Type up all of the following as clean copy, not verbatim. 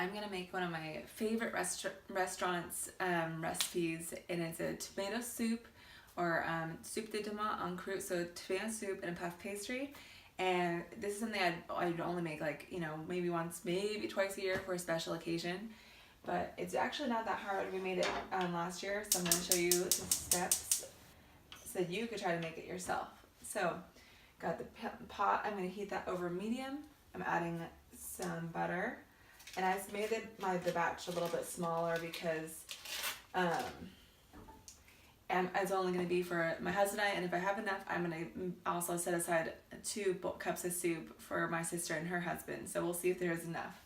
I'm gonna make one of my favorite restaurants recipes, and it's a tomato soup, or soup de tomate en croûte, so tomato soup and a puff pastry. And this is something I'd only make like, maybe once, maybe twice a year for a special occasion. But it's actually not that hard. We made it last year, so I'm gonna show you the steps so that you could try to make it yourself. So, got the pot, I'm gonna heat that over medium. I'm adding some butter. And I made the batch a little bit smaller because and it's only going to be for my husband and I, and if I have enough, I'm going to also set aside 2 cups of soup for my sister and her husband. So we'll see if there's enough.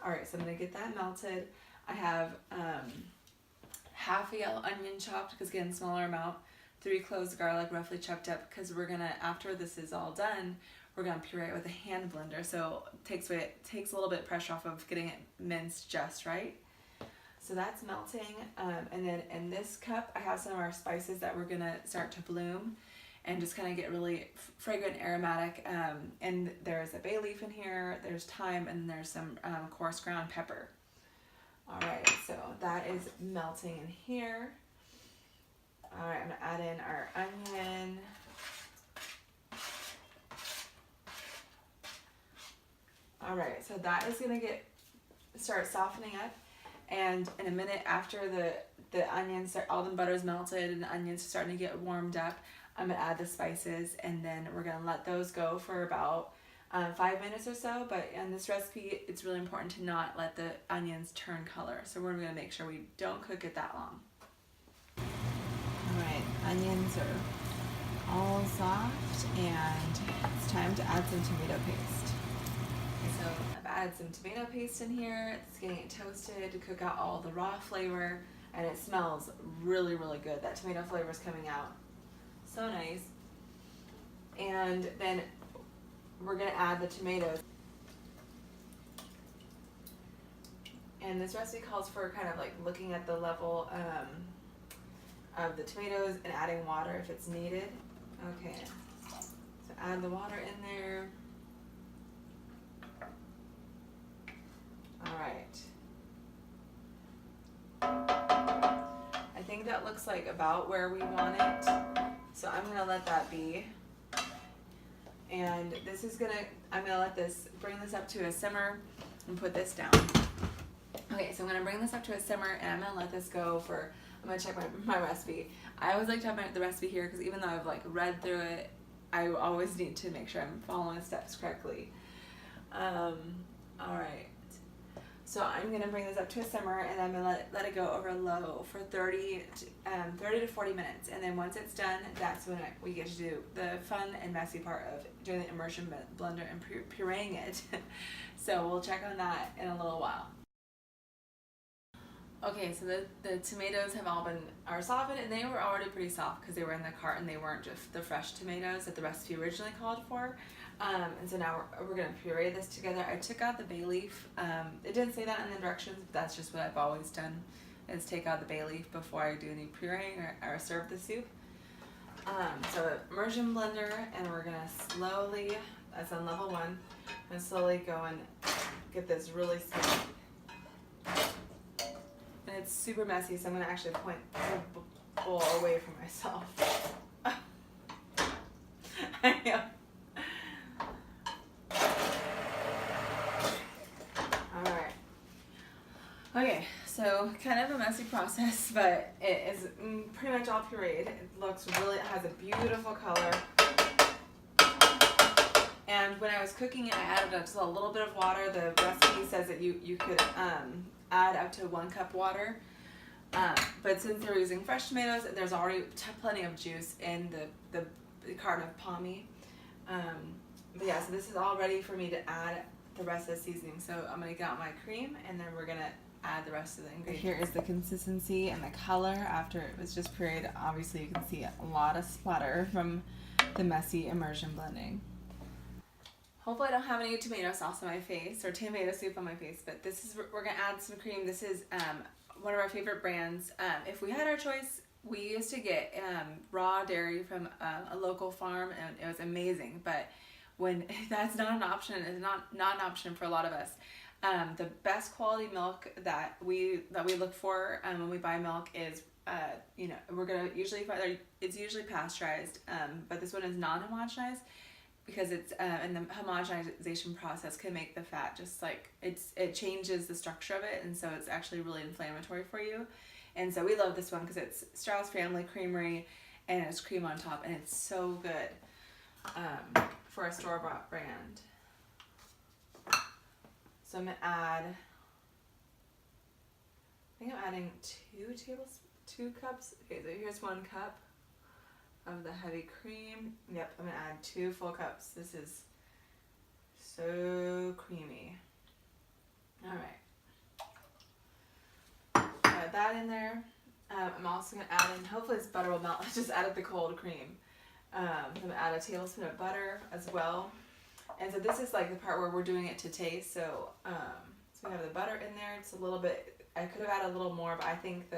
Alright, so I'm going to get that melted. I have half a yellow onion chopped, because again, smaller amount, 3 cloves of garlic roughly chopped up, because we're going to, after this is all done, we're going to puree it with a hand blender, so it takes a little bit of pressure off of getting it minced just right. So that's melting, and then in this cup I have some of our spices that we're going to start to bloom and just kind of get really fragrant, aromatic, and there's a bay leaf in here, there's thyme, and there's some coarse ground pepper. Alright, so that is melting in here. Alright, I'm going to add in our onion. Alright, so that is going to start softening up, and in a minute after the onions, all the butter's melted and the onions are starting to get warmed up, I'm going to add the spices, and then we're going to let those go for about 5 minutes or so. But in this recipe, it's really important to not let the onions turn color, so we're going to make sure we don't cook it that long. Alright, onions are all soft, and it's time to add some tomato paste. So I've added some tomato paste in here. It's getting it toasted to cook out all the raw flavor, and it smells really, really good. That tomato flavor is coming out so nice. And then we're going to add the tomatoes. And this recipe calls for kind of like looking at the level of the tomatoes and adding water if it's needed. Okay, so add the water in there. Alright. I think that looks like about where we want it. So I'm going to let that be. And this is I'm going to bring this up to a simmer and put this down. Okay, so I'm going to bring this up to a simmer, and I'm going to let this go for, I'm going to check my recipe. I always like to have the recipe here, because even though I've read through it, I always need to make sure I'm following the steps correctly. Alright. So I'm going to bring this up to a simmer, and I'm going to let it go over low for 30 to 40 minutes. And then once it's done, that's when we get to do the fun and messy part of doing the immersion blender and pureeing it. So we'll check on that in a little while. Okay, so the tomatoes are softened, and they were already pretty soft because they were in the carton. They weren't just the fresh tomatoes that the recipe originally called for. And so now we're going to puree this together. I took out the bay leaf. It didn't say that in the directions, but that's just what I've always done, is take out the bay leaf before I do any pureeing or serve the soup. So immersion blender, and we're going to slowly, that's on level 1, and slowly go and get this really smooth. And it's super messy, so I'm going to actually point the bowl away from myself. I know. Alright. Okay, so kind of a messy process, but it is pretty much all pureed. It has a beautiful color. And when I was cooking it, I added just a little bit of water. The recipe says that you could add up to 1 cup water. But since they were using fresh tomatoes, there's already plenty of juice in the carton of pommy. But yeah, so this is all ready for me to add the rest of the seasoning. So I'm going to get out my cream, and then we're going to add the rest of the ingredients. Here is the consistency and the color after it was just pureed. Obviously you can see a lot of splatter from the messy immersion blending. Hopefully I don't have any tomato sauce on my face or tomato soup on my face, but we're going to add some cream. This is one of our favorite brands. If we had our choice, we used to get raw dairy from a local farm, and it was amazing. But when that's not an option, it's not an option for a lot of us. The best quality milk that we look for when we buy milk is we're gonna usually find it's usually pasteurized, but this one is non-homogenized because it's and the homogenization process can make the fat just like it changes the structure of it, and so it's actually really inflammatory for you. And so we love this one because it's Strauss Family Creamery and it's cream on top, and it's so good for a store-bought brand. So I'm gonna add, I think I'm adding 2 cups. Okay, so here's 1 cup of the heavy cream. Yep, I'm gonna add 2 full cups. This is so creamy. All right, add that in there. I'm also gonna add in, hopefully this butter will melt. I just added the cold cream. I'm gonna add a tablespoon of butter as well. And so this is like the part where we're doing it to taste. So, so we have the butter in there. It's a little bit, I could have added a little more, but I think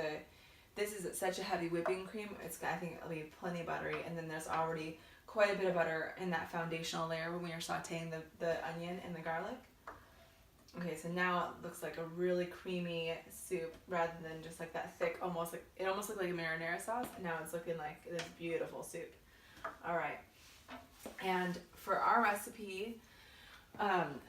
this is such a heavy whipping cream. I think it'll be plenty buttery. And then there's already quite a bit of butter in that foundational layer when we are sauteing the onion and the garlic. Okay, so now it looks like a really creamy soup rather than just like that thick, it almost looked like a marinara sauce. And now it's looking like this beautiful soup. All right. And for our recipe, one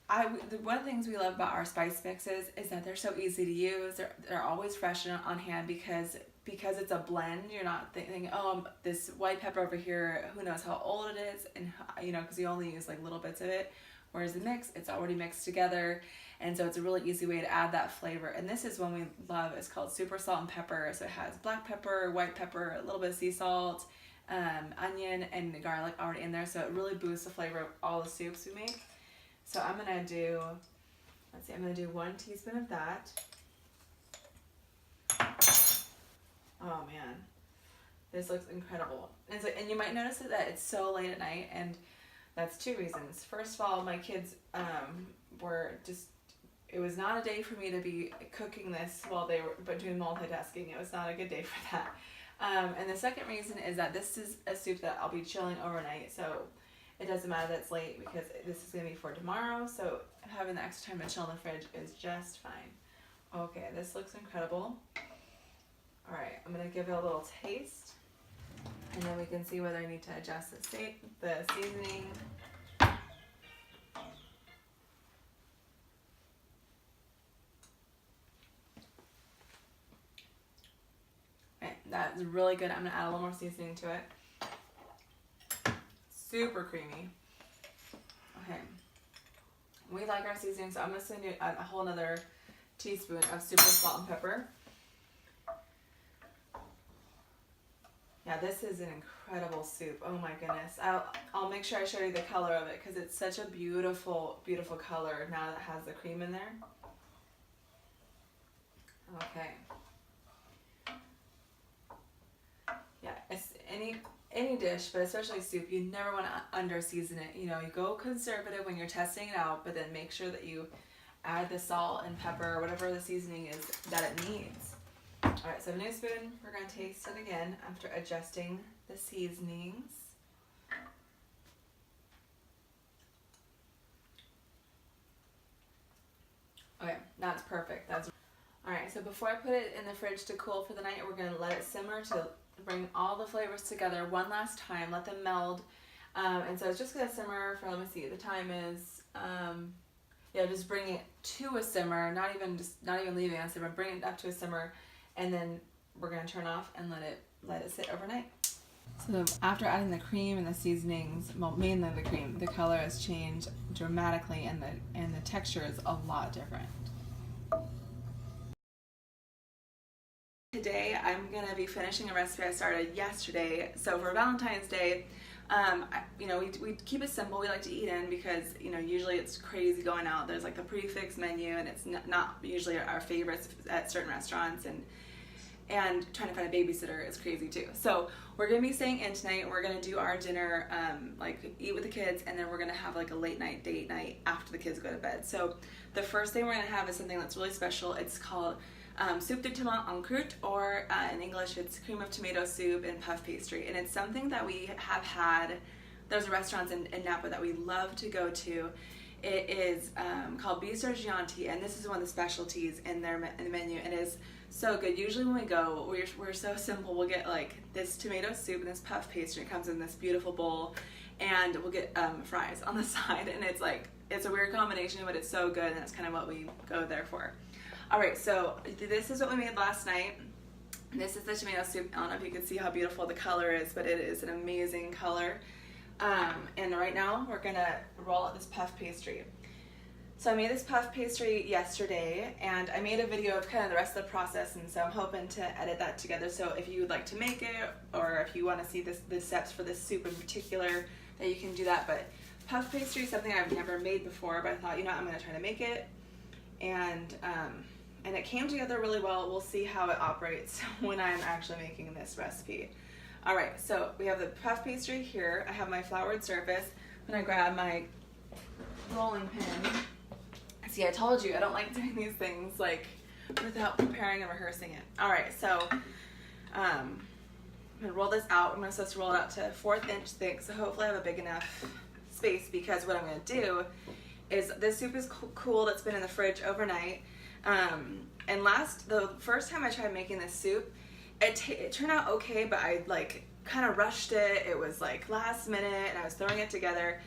of the things we love about our spice mixes is that they're so easy to use. They're always fresh and on hand because it's a blend. You're not thinking, oh, this white pepper over here, who knows how old it is, and because you only use like little bits of it. Whereas the mix, it's already mixed together, and so it's a really easy way to add that flavor. And this is one we love. It's called Super Salt and Pepper. So it has black pepper, white pepper, a little bit of sea salt, onion, and the garlic already in there. So it really boosts the flavor of all the soups we make. So I'm gonna do, I'm gonna do 1 teaspoon of that. Oh man, this looks incredible. And you might notice that it's so late at night, and that's 2 reasons. First of all, my kids it was not a day for me to be cooking this while they were doing multitasking. It was not a good day for that. And the second reason is that this is a soup that I'll be chilling overnight, so it doesn't matter that it's late because this is going to be for tomorrow, so having the extra time to chill in the fridge is just fine. Okay, this looks incredible. Alright, I'm going to give it a little taste, and then we can see whether I need to adjust the seasoning. Okay, that's really good. I'm going to add a little more seasoning to it. Super creamy. Okay, we like our seasoning, so I'm going to send you a whole nother teaspoon of super salt and pepper. Yeah, this is an incredible soup. Oh my goodness. I'll make sure I show you the color of it because it's such a beautiful, beautiful color now that it has the cream in there. Okay. Yeah, it's any dish, but especially soup, you never want to under season it. You go conservative when you're testing it out, but then make sure that you add the salt and pepper or whatever the seasoning is that it needs. Alright, so a new spoon, we're going to taste it again after adjusting the seasonings. Okay, that's perfect. Alright, so before I put it in the fridge to cool for the night, we're going to let it simmer to bring all the flavors together one last time, let them meld. And so it's just going to simmer for, let me see, the time is, just bring it to a simmer, not even leaving it on simmer, bring it up to a simmer, and then we're going to turn off and let it sit overnight. So after adding the cream and the seasonings, well, mainly the cream, the color has changed dramatically, and the texture is a lot different. Today I'm going to be finishing a recipe I started yesterday. So for Valentine's Day, we keep it simple. We like to eat in because, usually it's crazy going out. There's like the prefix menu, and it's not usually our favorites at certain restaurants, and trying to find a babysitter is crazy too. So we're going to be staying in tonight. We're going to do our dinner, eat with the kids, and then we're going to have like a late night date night after the kids go to bed. So the first thing we're going to have is something that's really special. It's called soup de tomate en croûte, or in English it's cream of tomato soup and puff pastry. And it's something that we have had, there's restaurants in Napa that we love to go to, It is called Bistro Jeanty, and this is one of the specialties in their in the menu. It is so good. Usually when we go, we're so simple. We'll get like this tomato soup and this puff pastry. It comes in this beautiful bowl, and we'll get fries on the side. And it's like, it's a weird combination, but it's so good, and that's kind of what we go there for. All right, so this is what we made last night. This is the tomato soup. I don't know if you can see how beautiful the color is, but it is an amazing color. And right now we're gonna roll out this puff pastry. So I made this puff pastry yesterday, and I made a video of kind of the rest of the process, and so I'm hoping to edit that together. So if you would like to make it, or if you want to see the steps for this soup in particular, that you can do that. But puff pastry is something I've never made before, but I thought, you know, I'm gonna try to make it, and it came together really well. We'll see how it operates when I'm actually making this recipe. All right, so we have the puff pastry here. I have my floured surface. I'm gonna grab my rolling pin. See, I told you I don't like doing these things like without preparing and rehearsing it. All right, so I'm gonna roll this out. I'm supposed to roll it out to 1/4 inch thick, so hopefully I have a big enough space, because what I'm gonna do is, this soup is cooled. It's been in the fridge overnight. And the first time I tried making this soup, it turned out okay, but I like kind of rushed it. It was like last minute, and I was throwing it together,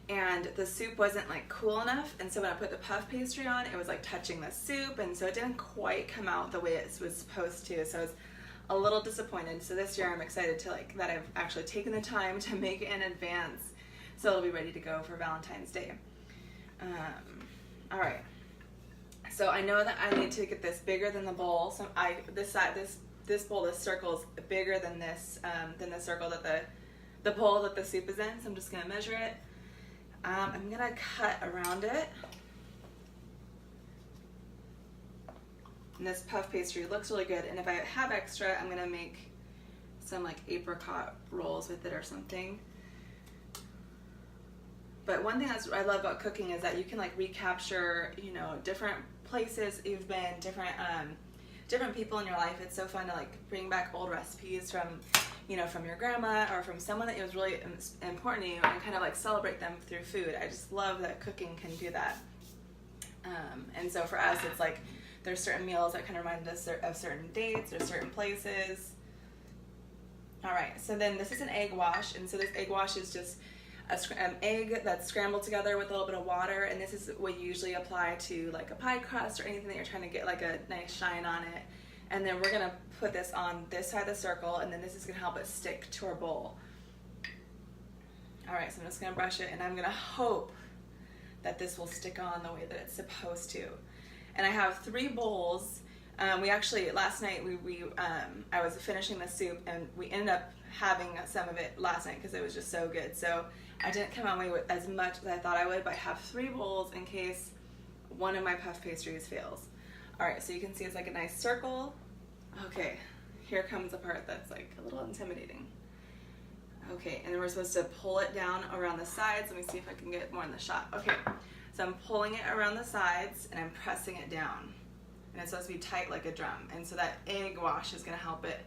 and the soup wasn't like cool enough. And so when I put the puff pastry on, it was like touching the soup, and so it didn't quite come out the way it was supposed to. So I was a little disappointed. So this year I'm excited to that I've actually taken the time to make it in advance, so it'll be ready to go for Valentine's Day. All right. So I know that I need to get this bigger than the bowl. So this bowl, this circle is bigger than the circle that the bowl that the soup is in. So I'm just gonna measure it. I'm gonna cut around it. And this puff pastry looks really good. And if I have extra, I'm gonna make some like apricot rolls with it or something. But one thing I love about cooking is that you can like recapture, you know, different places you've been, different people in your life. It's so fun to like bring back old recipes from, you know, from your grandma or from someone that was really important to you, and kind of like celebrate them through food. I just love that cooking can do that. And so for us, it's like there's certain meals that kind of remind us of certain dates or certain places. All right, so then this is an egg wash, and so this egg wash is just an egg that's scrambled together with a little bit of water, and this is what you usually apply to like a pie crust or anything that you're trying to get like a nice shine on it. And then we're gonna put this on this side of the circle, and then this is gonna help it stick to our bowl. All right, so I'm just gonna brush it, and I'm gonna hope that this will stick on the way that it's supposed to. And I have 3 bowls. We actually, last night, I was finishing the soup, and we ended up having some of it last night because it was just so good. So I didn't come away with as much as I thought I would, but I have 3 bowls in case one of my puff pastries fails. All right, so you can see it's like a nice circle. Okay, here comes the part that's like a little intimidating. Okay, and then we're supposed to pull it down around the sides. Let me see if I can get more in the shot. Okay, so I'm pulling it around the sides, and I'm pressing it down. And it's supposed to be tight like a drum. And so that egg wash is gonna help it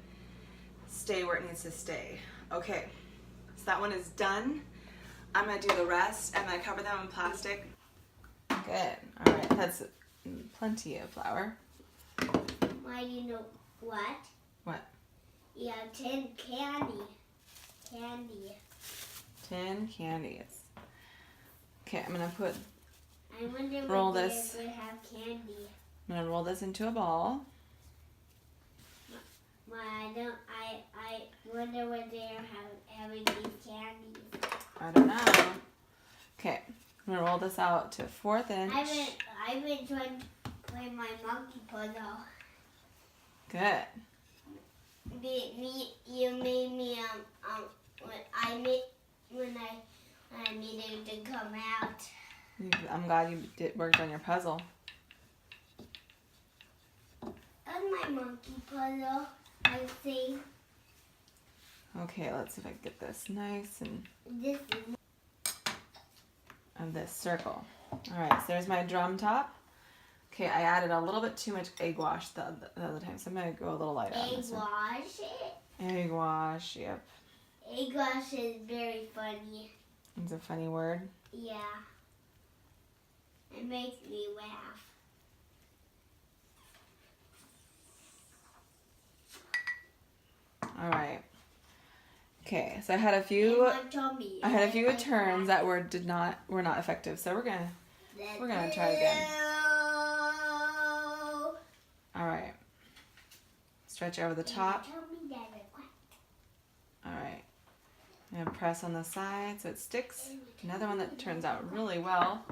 stay where it needs to stay. Okay, so that one is done. I'm gonna do the rest. I'm gonna cover them in plastic. Good, all right, that's plenty of flour. Why, you know what? What? Yeah, 10 candy. 10 candies. Okay, I'm gonna I wonder roll what this. would have candy. I'm gonna roll this into a ball. Why I wonder what they're having these candies. I don't know. Okay, I'm gonna roll this out to 1/4 inch. I've been trying to play my monkey puzzle. Good. You made me when I needed to come out. I'm glad you worked on your puzzle. That's my monkey puzzle, I think. Okay, let's see if I can get this nice and This is of this circle. All right, so there's my drum top. Okay, I added a little bit too much egg wash the other time, so I'm gonna go a little lighter on egg this one. wash. Egg wash, yep. Egg wash is very funny. It's a funny word. Yeah. It makes me laugh. All right. Okay, so I had a few turns that were not effective. So we're gonna try again. All right. Stretch over the top. All right. I'm gonna press on the side so it sticks. Another one that turns out really well.